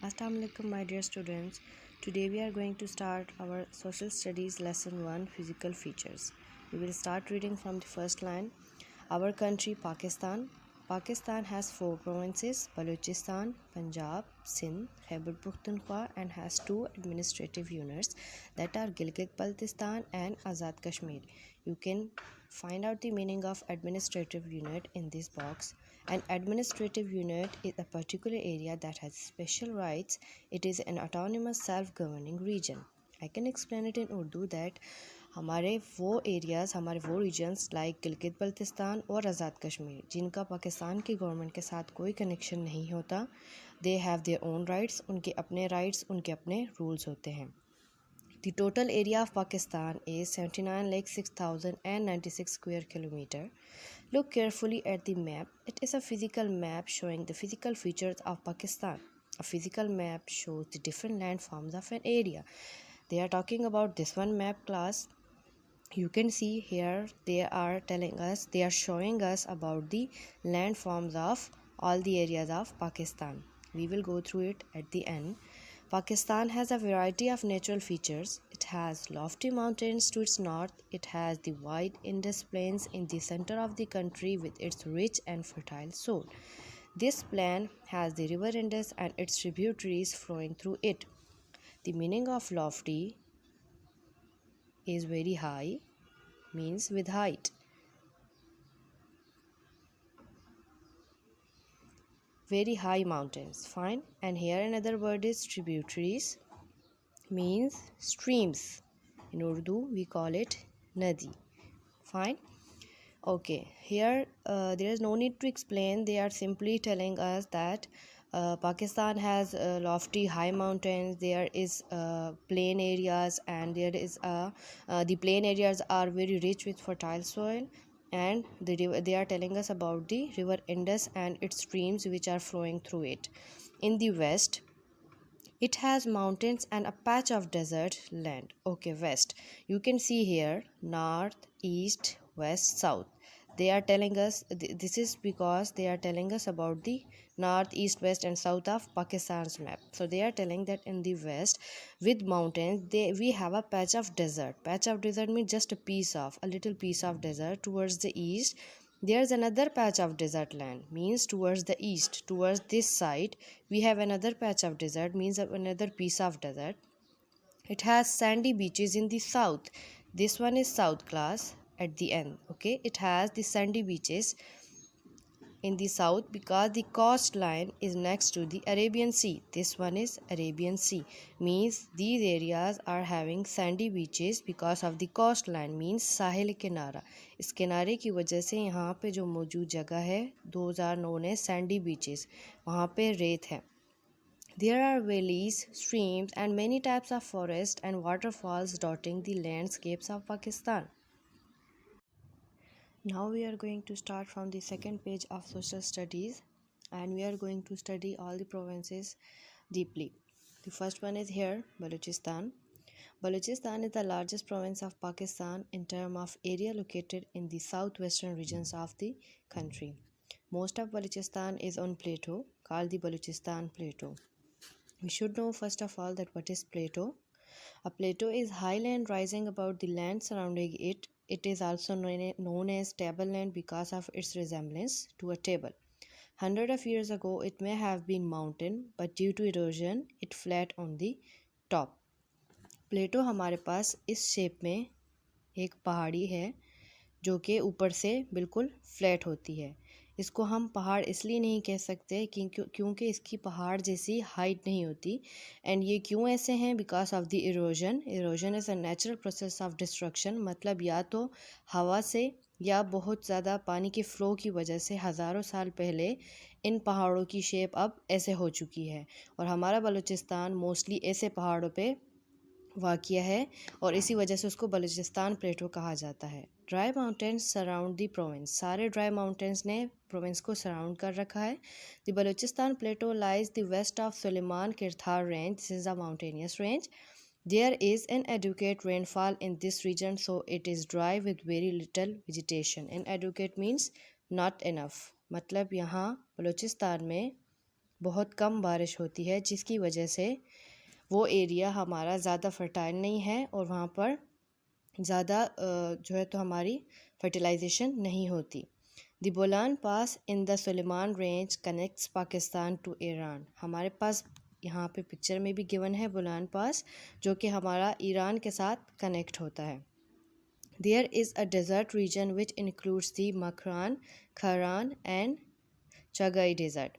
Assalamu alaikum, my dear students. Today we are going to start our social studies lesson 1, physical features. We will start reading from the first line. Our country Pakistan. Pakistan has 4 provinces: Balochistan, Punjab, Sindh, Khyber Pakhtunkhwa, and has 2 administrative units that are Gilgit-Baltistan and Azad Kashmir. You can find out the meaning of administrative unit in this box. An administrative unit is a particular area that has special rights. It is an autonomous self-governing region. I can explain it in Urdu that हमारे वो areas, हमारे वो regions like Gilgit Baltistan और आज़ाद कश्मीर जिनका पाकिस्तान की government के साथ कोई कनेक्शन नहीं होता, they have their own rights, उनके अपने राइट्स, उनके अपने रूल्स होते हैं. The total area of Pakistan is 79,06,096 square kilometer. Look carefully at the map. It is a physical map showing the physical features of Pakistan. A physical map shows the different landforms of an area. They are talking about this one map class. You can see here they are showing us about the landforms of all the areas of Pakistan. We will go through it at the end. Pakistan has a variety of natural features. It has lofty mountains to its north. It has the wide Indus Plains in the center of the country with its rich and fertile soil. This plain has the river Indus and its tributaries flowing through it. The meaning of lofty is very high, means with height. Very high mountains, fine. And here another word is tributaries, means streams. In Urdu we call it nadi, fine. Okay, here there is no need to explain. They are simply telling us that Pakistan has lofty high mountains. There is plain areas, and there is the plain areas are very rich with fertile soil, and they are telling us about the river Indus and its streams which are flowing through it. In the west, it has mountains and a patch of desert land. Okay, west. You can see here north, east, west, south. They are telling us this is because they are telling us about the north, east, west, and south of Pakistan's map. So they are telling that in the west, with mountains, we have a patch of desert. Patch of desert means just a little piece of desert. Towards the east, there's another patch of desert land, means towards the east, towards this side we have another patch of desert, means another piece of desert. It has sandy beaches in the south. This one is south class at the end. Okay, it has the sandy beaches in the south because the coastline is next to the Arabian Sea. This one is Arabian Sea, means these areas are having sandy beaches because of the coastline, means साहिल किनारा. इस किनारे की वजह से यहाँ पे जो मौजूद जगह है, those are known as sandy beaches. वहाँ पे रेत है. There are valleys, streams, and many types of forests and waterfalls dotting the landscapes of Pakistan. Now we are going to start from the second page of social studies, and we are going to study all the provinces deeply. The first one is here, Balochistan. Balochistan is the largest province of Pakistan in terms of area, located in the southwestern regions of the country. Most of Balochistan is on plateau called the Balochistan Plateau. We should know first of all that what is plateau. A plateau is high land rising above the land surrounding it. It is also known as tableland because of its resemblance to a table. Hundreds of years ago, it may have been mountain, but due to erosion, it flat on the top. प्लेटो हमारे पास इस shape में एक पहाड़ी है जो कि ऊपर से बिल्कुल फ्लैट होती है. इसको हम पहाड़ इसलिए नहीं कह सकते क्योंकि इसकी पहाड़ जैसी हाइट नहीं होती. एंड ये क्यों ऐसे हैं? Because of the erosion. Erosion is a natural process of destruction. मतलब या तो हवा से या बहुत ज़्यादा पानी के फ़्लो की वजह से हज़ारों साल पहले इन पहाड़ों की शेप अब ऐसे हो चुकी है. और हमारा बलूचिस्तान मोस्टली ऐसे पहाड़ों पे वाक़िया है और इसी वजह से उसको बलूचिस्तान प्लेटो कहा जाता है. Dry mountains surround the province. सारे ड्राई माउंटेन्स ने प्रोविंस को सराउंड कर रखा है. The Balochistan plateau lies the west of Sulaiman Kirthar range. This is a mountainous range. There is inadequate rainfall in this region, so it is dry with very little vegetation. Inadequate means not enough. मतलब यहाँ बलूचिस्तान में बहुत कम बारिश होती है, जिसकी वजह से वो एरिया हमारा ज़्यादा फर्टाइल नहीं है और वहाँ पर ज़्यादा जो है तो हमारी फर्टिलाइजेशन नहीं होती। The Bolan pass in the Sulaiman range connects Pakistan to Iran. हमारे पास यहाँ पे पिक्चर में भी गिवन है बोलान पास, जो कि हमारा ईरान के साथ कनेक्ट होता है। There is a desert region which includes the Makran, Kharan and Chagai Desert.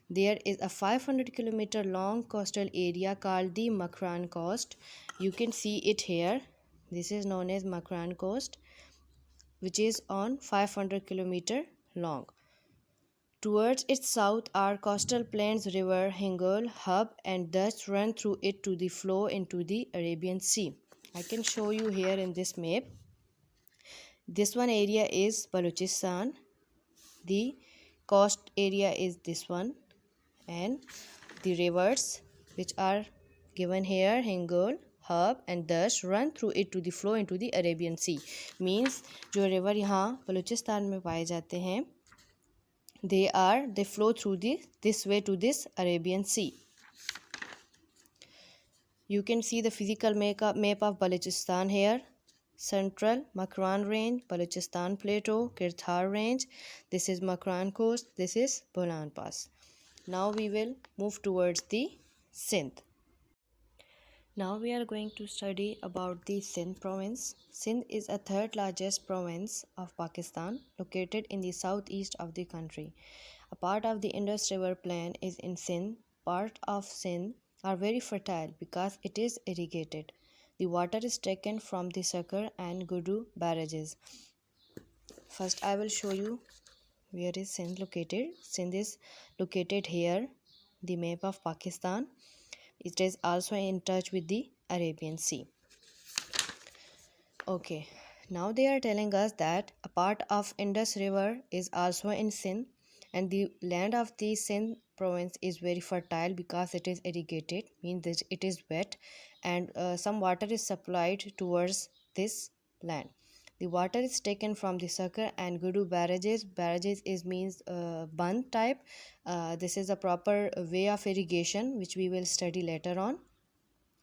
There is a 500-kilometer long coastal area called the Makran Coast. You can see it here. This is known as Makran Coast, which is on 500-kilometer long. Towards its south are coastal plains, river Hingol, Hub, and thus run through it to the flow into the Arabian Sea. I can show you here in this map. This one area is Balochistan. The coast area is this one, and the rivers which are given here, Hingol, Hub, and thus run through it to the flow into the Arabian Sea. Means जो river यहाँ बलूचिस्तान में पाए जाते हैं, they flow through this way to this Arabian Sea. You can see the physical map of Balochistan here. Central Makran Range, Balochistan Plateau, Kirthar Range. This is Makran Coast. This is Bolan Pass. Now we will move towards the Sindh. Now we are going to study about the Sindh province. Sindh is a third largest province of Pakistan, located in the southeast of the country. A part of the Indus River Plain is in Sindh. Part of Sindh are very fertile because it is irrigated. The water is taken from the Sakar and Gudu barrages. First, I will show you where is Sindh located. Sindh is located here, the map of Pakistan. It is also in touch with the Arabian Sea. Okay, now they are telling us that a part of Indus River is also in Sindh, and the land of the Sindh province is very fertile because it is irrigated, means that it is wet, and some water is supplied towards this land. The water is taken from the Sakar and Gudu barrages. Barrages is means bund type. This is a proper way of irrigation which we will study later on.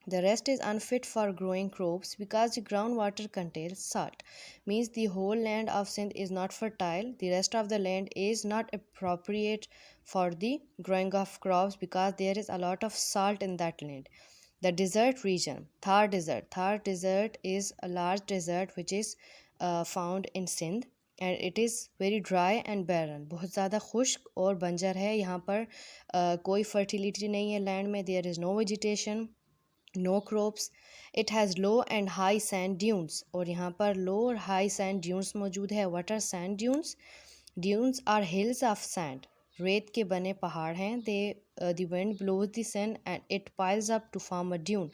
The rest is unfit for growing crops because the groundwater contains salt. Means the whole land of Sindh is not fertile. The rest of the land is not appropriate for the growing of crops because there is a lot of salt in that land. The desert region, Thar Desert. Thar Desert is a large desert which is found in Sindh, and it is very dry and barren. बहुत ज़्यादा खुश्क और बंजर है. यहाँ पर कोई fertility नहीं है land में. There is no vegetation, no crops. It has low and high sand dunes, और यहाँ पर low और high sand dunes मौजूद है. What are sand dunes? Dunes are hills of sand. रेत के बने पहाड़ हैं. The wind blows the sand and it piles up to form a dune.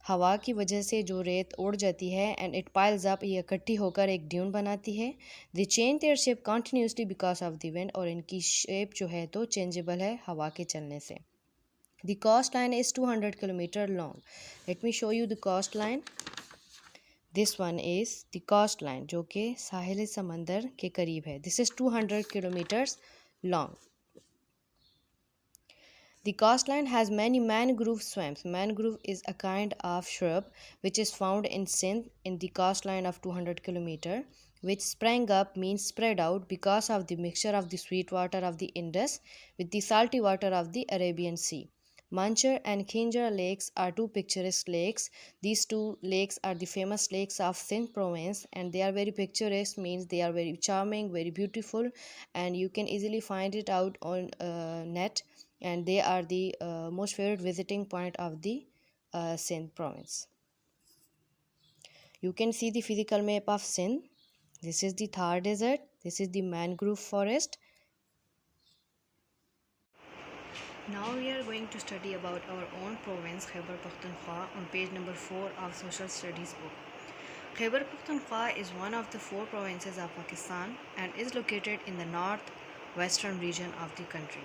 हवा की वजह से जो रेत उड़ जाती है and it piles up, ये इकट्ठी होकर एक ड्यून बनाती है. They change their shape continuously because of the wind, और इनकी शेप जो है तो चेंजेबल है हवा के चलने से. The coastline is 200 kilometer long. Let me show you the coastline. This one is the coastline जो कि साहिल समंदर के करीब है. This is 200 kilometers long. The coastline has many mangrove swamps. Mangrove is a kind of shrub which is found in Sindh in the coastline of 200 kilometer, which sprang up means spread out because of the mixture of the sweet water of the Indus with the salty water of the Arabian Sea. Manchar and Khinjar lakes are two picturesque lakes. These two lakes are the famous lakes of Sindh province, and they are very picturesque, means they are very charming, very beautiful, and you can easily find it out on net, and they are the most favorite visiting point of the Sindh province. You can see the physical map of Sindh. This is the Thar Desert. This is the mangrove forest. Now we are going to study about our own province, Khyber Pakhtunkhwa, on page number 4 of Social Studies book. Khyber Pakhtunkhwa is one of the 4 provinces of Pakistan and is located in the northwestern region of the country.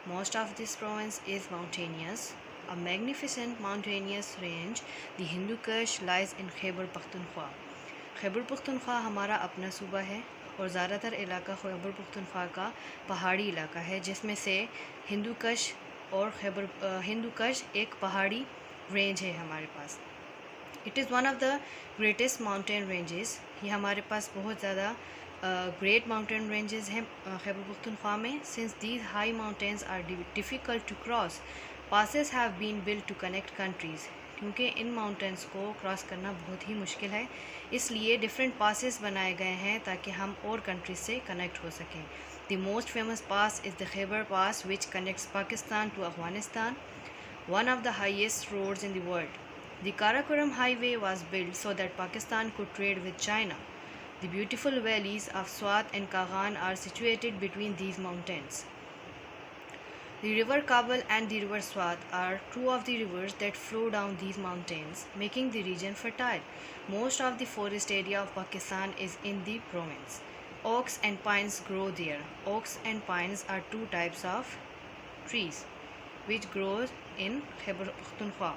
Most of this province is mountainous. A magnificent mountainous range, the Hindu Kush, lies in Khyber Pakhtunkhwa. Khyber Pakhtunkhwa हमारा अपना सूबा है और ज़्यादातर इलाका खैबर पख्तूनख्वा का पहाड़ी इलाका है, जिसमें से हिंदू कश और खैबर हिंदू कश एक पहाड़ी रेंज है हमारे पास। It is one of the greatest mountain ranges. ये हमारे पास बहुत ज़्यादा ग्रेट माउंटेन रेंजेस हैं खैबर पख्तूनख्वा में। Since these high mountains are difficult to cross, passes have been built to connect countries. क्योंकि इन माउंटेन्स को क्रॉस करना बहुत ही मुश्किल है, इसलिए डिफरेंट पासेस बनाए गए हैं ताकि हम और कंट्रीज से कनेक्ट हो सकें। The most famous pass is the Khyber pass which connects Pakistan to Afghanistan, one of the highest roads in the world. The Karakoram Highway was built so that Pakistan could trade with China. The beautiful valleys of Swat and Kaghan are situated between these mountains. The river Kabul and the river Swat are two of the rivers that flow down these mountains, making the region fertile. Most of the forest area of Pakistan is in the province. Oaks and pines grow there. Oaks and pines are two types of trees which grows in Khyber Pakhtunkhwa.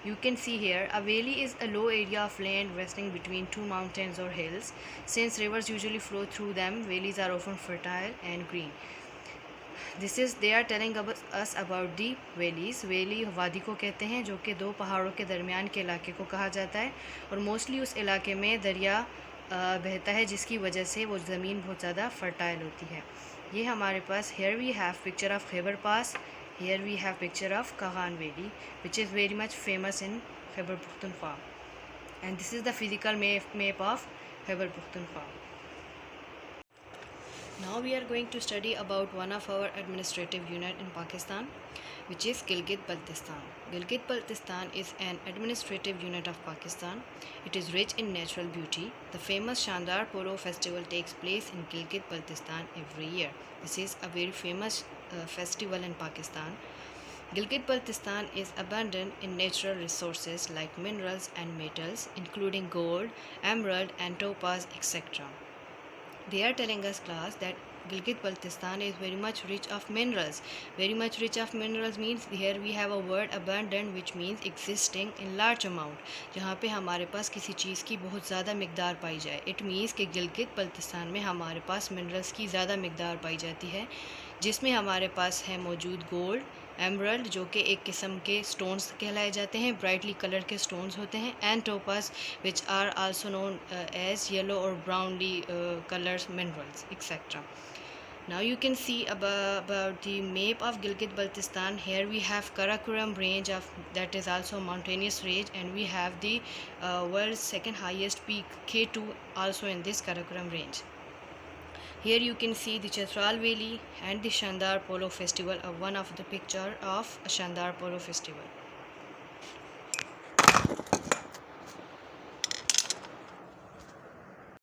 You can see here a valley is a low area of land resting between two mountains or hills. Since rivers usually flow through them, valleys are often fertile and green. They are telling us about the valleys. Valley वादी को कहते हैं जो कि दो पहाड़ों के दरमियान के इलाके को कहा जाता है, और मोस्टली उस इलाके में दरिया बहता है जिसकी वजह से वो ज़मीन बहुत ज़्यादा फर्टाइल होती है। ये हमारे पास here we have picture of Khyber pass. Here we have picture of Kaghan Valley, which is very much famous in Khyber Pakhtunkhwa, and this is the physical map of Khyber Pakhtunkhwa. Now we are going to study about one of our administrative unit in Pakistan, which is Gilgit-Baltistan. Gilgit-Baltistan is an administrative unit of Pakistan. It is rich in natural beauty. The famous Shandar Polo festival takes place in Gilgit-Baltistan every year. This is a very famous festival in Pakistan. Gilgit-Baltistan is abundant in natural resources like minerals and metals, including gold, emerald, and topaz, etc. They are telling us, class, that Gilgit-Baltistan is very much rich of minerals. Very much rich of minerals means here we have a word abundant, which means existing in large amount. जहाँ पे हमारे पास किसी चीज़ की बहुत ज़्यादा मिकदार पाई जाए. It means कि गिलगित-बल्तिस्तान में हमारे पास मिनरल्स की ज़्यादा मिकदार पाई जाती है, जिसमें हमारे पास है मौजूद गोल्ड, एमरल्ड जो कि एक किस्म के स्टोन्स कहलाए जाते हैं, ब्राइटली कलर के स्टोन्स होते हैं, and topaz which are also known as yellow और brownly colours minerals etcetera. Now you can see about the map of Gilgit-Baltistan. Here we have Karakoram range that is also mountainous range, and we have the world's second highest peak K2 also in this Karakoram range. Here you can see the Chitral Valley and the Shandar Polo Festival, one of the picture of a Shandar Polo Festival.